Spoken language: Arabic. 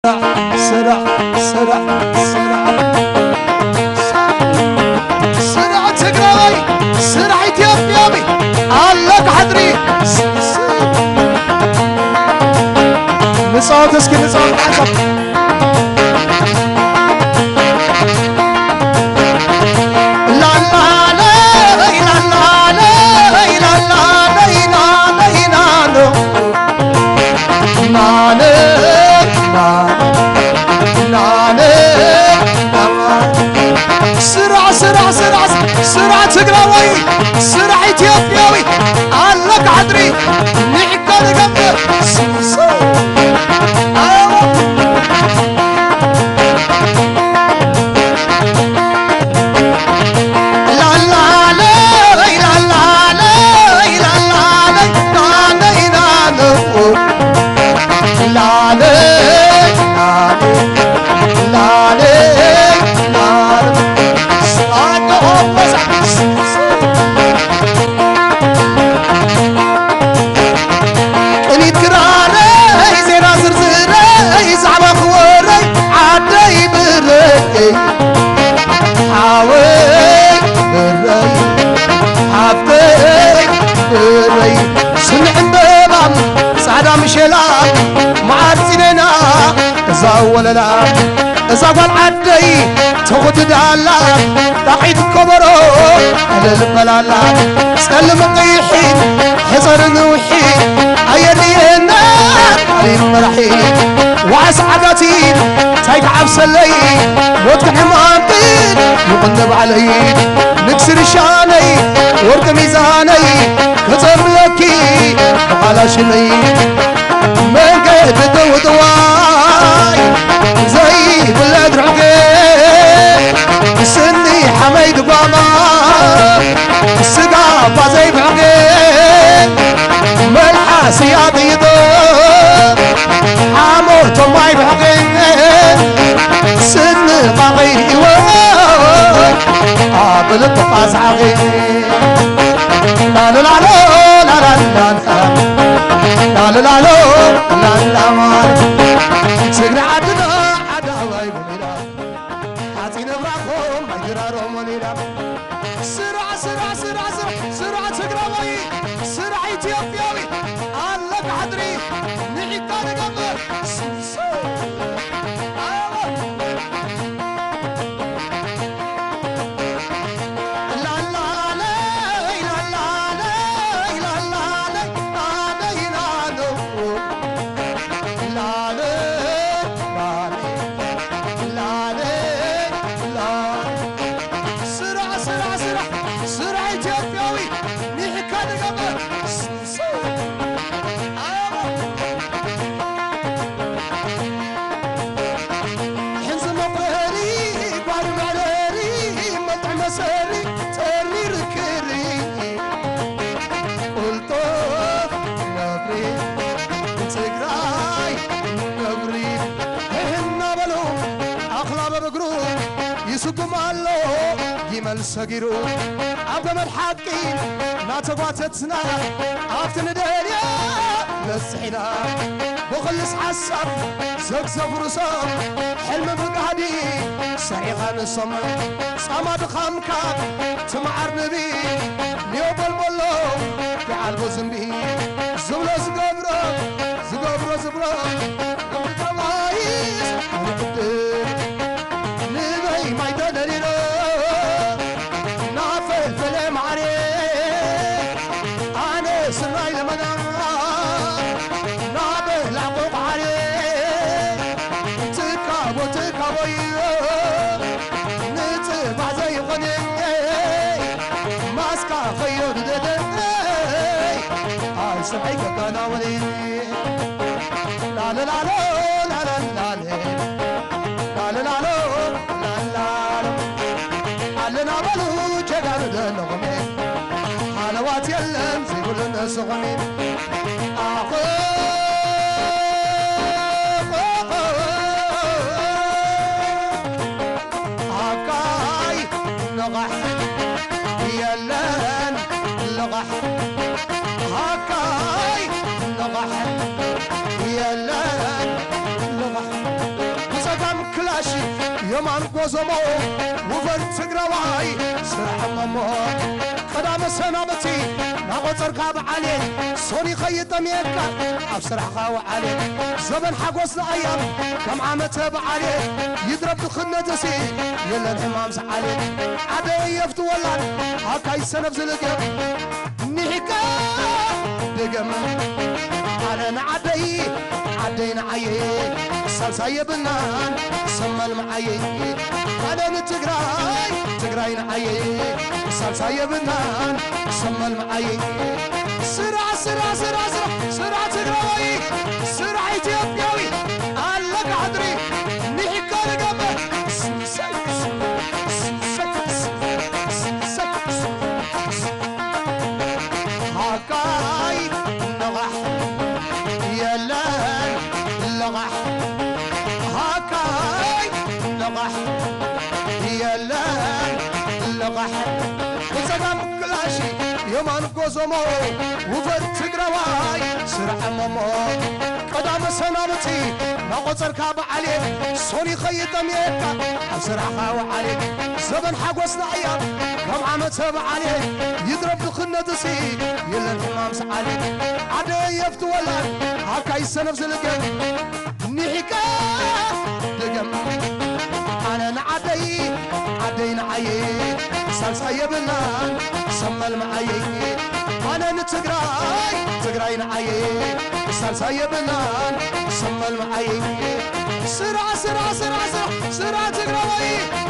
سرع سرع سرع سرع تقراي سرع يتيابي علق حضري نصوت اسكي نصوت عصب سرعة تقراوي سرعة إثيوبياوي علق حضري نعكا لقمة ولا لا إذا قال عدي تاخد دالا تقيد كبرو على البلالا سلم قيحين حصر نوحي عيالينا عليم مرحين وعسعدتين تيقعب سلي موت حمامتين يقنب علي نكسر شاني ورد ميزاني كتب لكي على شني من قيد دواي زي بلاد رعقي سني حميد قاما السقافة زي بعقي ملحة سياطي ضوء حاموت وماي بعقي سن قاقي ايوه قابل الطقاس عقي لا لا لا لا لا لا لا لا لا لا لا سجن عدنا عداوي بميلا حاتين براخهم ما يجرارهم ونيلا سرعة سرعة سرعة سرعة سرعة تقراوي سرعة إثيوبياوي علق حضري نعيكا لقمر يسقم الله يمل سجيرو عبد الحقين ناتباتتنا عفتن دنيا لسحنا بخلص حسب زقزق رصام حلم بقعدي سريعا الصم صمد خامكاب تمعر نبي نيوب المولو في عالبو زنبي زبلو زقبرو زقبرو زبرو قبل تمايز ونقدر نبي ما يدريرو نافل فلم عليه أنا سراي لمنا نابه لعقوق عليه تكابو تكابو نتبع زي غني ماسكا خير ددي هاي سبعيك كنا ولي لا لا لا لا لا لا لا لا لا علنا بلو جدار دلغمي حلوات يلم زي كل الناس غمين هاكاي نغح يلن لغح هاكاي نغح يلن لغح كلاشي يمان قوزمو وفر تقرواي سرح ممو قدام سنابتي ناقصر كاب علي صوني خيط ميكا أبصرح خاو علي زبن حقوصنا أيام كم عامة بعلي يضرب دخلنا تسي يلا الحمام سعالي عدي يفتو ولا هكاي سنف زلقيا نحكا دقم على نعدي عدينا عيي سلسايا بنان سمى المعيي على نتقراي تقراين عيي سلسايا بنان سمى المعيي سرعة سرعة سرعة سرعة سرعة تقراي سرعة يتيبقاوي علق عدري نحكا لقبه هاكاي نغح يلا لغح هاكاي لغح يلا لغح وزقام كلاشي يمان قوزمو وفر تقرواي سرع ممو قدام سنابتي ناقصر كاب عليك صوني خيط ميكا أسرع خاو عليك زبن حقوصنا أيام كم عامة عليك يضرب دخلنا تسي يلا الحمام سعاليك عدي يفتو ولا هكاي سنف زلقم نحكا دقم أنا نعدي عدينا عيي سلسايا بنان سمى المعيي أنا نتقراي تقراين عيي سلسايا بنان سمى المعيي سرعة سرعة سرعة سرعة سرعة تقراي